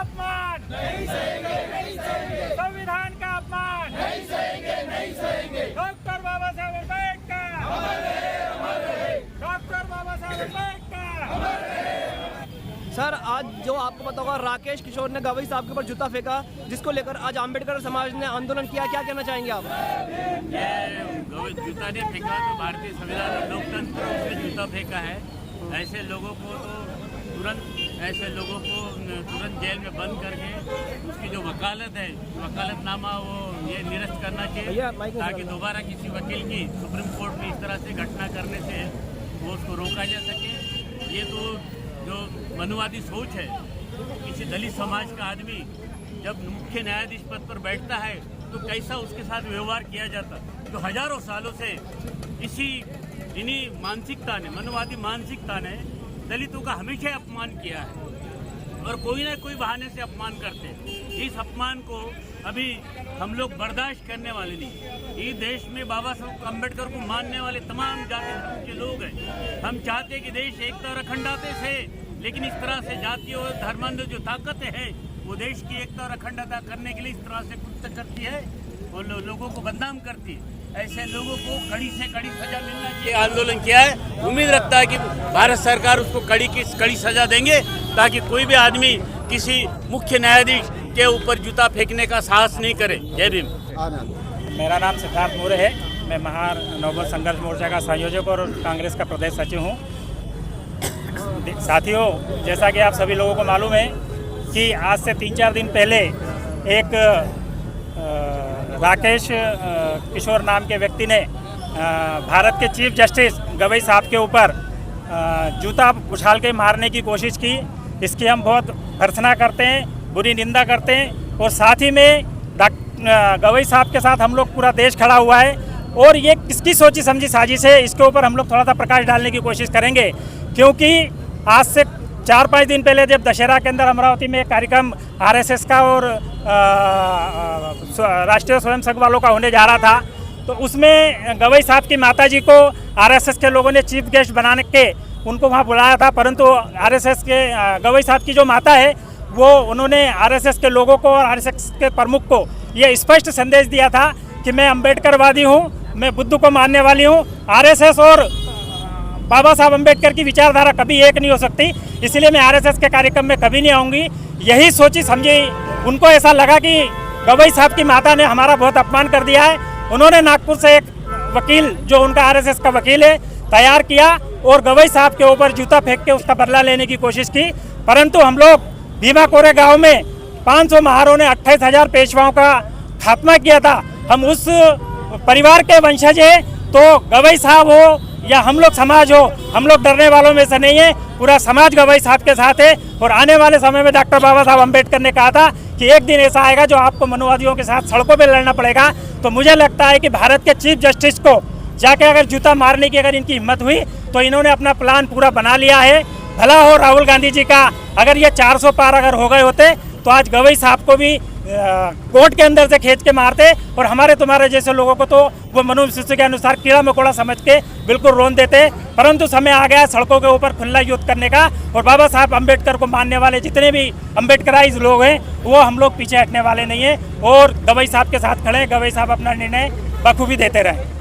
अपमान नहीं सहेंगे, नहीं सहेंगे। संविधान का अपमान नहीं सहेंगे, नहीं सहेंगे। डॉक्टर बाबा साहब अम्बेडकर अमर रहे, अमर रहे। डॉक्टर बाबा साहब अम्बेडकर अमर रहे। सर, आज जो आपको पता होगा राकेश किशोर ने गवई साहब के ऊपर जूता फेंका, जिसको लेकर आज अम्बेडकर समाज ने आंदोलन किया, क्या कहना चाहेंगे आप? जूता ने फेंका तो भारतीय संविधान और लोकतंत्र पर उसने जूता फेंका है। ऐसे लोगों को तुरंत जेल में बंद करके उसकी जो वकालत है, वकालतनामा वो ये निरस्त करना चाहिए, ताकि दोबारा किसी वकील की सुप्रीम कोर्ट में इस तरह से घटना करने से वो उसको रोका जा सके। ये तो जो मनुवादी सोच है, किसी दलित समाज का आदमी जब मुख्य न्यायाधीश पद पर बैठता है तो कैसा उसके साथ व्यवहार किया जाता, जो हजारों सालों से इन्हीं मानसिकता ने, मनुवादी मानसिकता ने दलितों का हमेशा अपमान किया है और कोई ना कोई बहाने से अपमान करते हैं। इस अपमान को अभी हम लोग बर्दाश्त करने वाले नहीं। इस देश में बाबा साहब अम्बेडकर को मानने वाले तमाम जाति धर्म के लोग हैं। हम चाहते हैं कि देश एकता और अखंडता से, लेकिन इस तरह से जातीय और धर्मांध जो ताकतें हैं वो देश की एकता और अखंडता करने के लिए इस तरह से कृत्य करती है और लोगों को बदनाम करती है। ऐसे लोगों को कड़ी से कड़ी सजा मिलना चाहिए। आंदोलन किया है, उम्मीद रखता है कि भारत सरकार उसको कड़ी सजा देंगे, ताकि कोई भी आदमी किसी मुख्य न्यायाधीश के ऊपर जूता फेंकने का साहस नहीं करे। जय भीम। मेरा नाम सिद्धार्थ मोरे है। मैं महानवबल संघर्ष मोर्चा का संयोजक और कांग्रेस का प्रदेश सचिव हूँ। साथियों, जैसा कि आप सभी लोगों को मालूम है कि आज से 3-4 दिन पहले एक राकेश किशोर नाम के व्यक्ति ने भारत के चीफ जस्टिस गवई साहब के ऊपर जूता उछाल के मारने की कोशिश की। इसकी हम बहुत भर्त्सना करते हैं, बुरी निंदा करते हैं और साथ ही में गवई साहब के साथ हम लोग पूरा देश खड़ा हुआ है और ये किसकी सोची समझी साजिश है, इसके ऊपर हम लोग थोड़ा सा प्रकाश डालने की कोशिश करेंगे। क्योंकि आज से 4-5 दिन पहले जब दशहरा के अंदर अमरावती में एक कार्यक्रम आरएसएस का और राष्ट्रीय स्वयंसेवक वालों का होने जा रहा था, तो उसमें गवई साहब की माताजी को आरएसएस के लोगों ने चीफ गेस्ट बनाने के उनको वहाँ बुलाया था, परंतु आरएसएस के गवई साहब की जो माता है वो उन्होंने आरएसएस के लोगों को और आरएसएस के प्रमुख को ये स्पष्ट संदेश दिया था कि मैं अम्बेडकरवादी हूँ, मैं बुद्ध को मानने वाली हूँ। आरएसएस और बाबा साहब अम्बेडकर की विचारधारा कभी एक नहीं हो सकती, इसलिए मैं आरएसएस के कार्यक्रम में कभी नहीं आऊँगी। यही सोची समझी उनको ऐसा लगा कि गवई साहब की माता ने हमारा बहुत अपमान कर दिया है। उन्होंने नागपुर से एक वकील, जो उनका आरएसएस का वकील है, तैयार किया और गवई साहब के ऊपर जूता फेंक के उसका बदला लेने की कोशिश की। परंतु हम लोग भीमा कोरे गाँव में 500 महारों ने 28,000 पेशवाओं का खात्मा किया था। हम उस परिवार के वंशज हैं, तो गवई साहब हो या हम लोग समाज हो, हम लोग डरने वालों में से नहीं है। पूरा समाज गवई साहब के साथ है और आने वाले समय में डॉक्टर बाबा साहब अम्बेडकर ने कहा था कि एक दिन ऐसा आएगा जो आपको मनुवादियों के साथ सड़कों पे लड़ना पड़ेगा। तो मुझे लगता है कि भारत के चीफ जस्टिस को जाके अगर जूता मारने की अगर इनकी हिम्मत हुई तो इन्होंने अपना प्लान पूरा बना लिया है। भला हो राहुल गांधी जी का, अगर ये 400 पार अगर हो गए होते तो आज गवई साहब को भी कोर्ट के अंदर से खींच के मारते और हमारे तुम्हारे जैसे लोगों को तो वो मनुष्य के अनुसार कीड़ा मकोड़ा समझ के बिल्कुल रोन देते। परंतु समय आ गया सड़कों के ऊपर खुला युद्ध करने का और बाबा साहब अम्बेडकर को मानने वाले जितने भी अम्बेडकराइज लोग हैं वो हम लोग पीछे हटने वाले नहीं हैं और गवई साहब के साथ खड़े हैं। गवई साहब अपना निर्णय बखूबी देते रहे।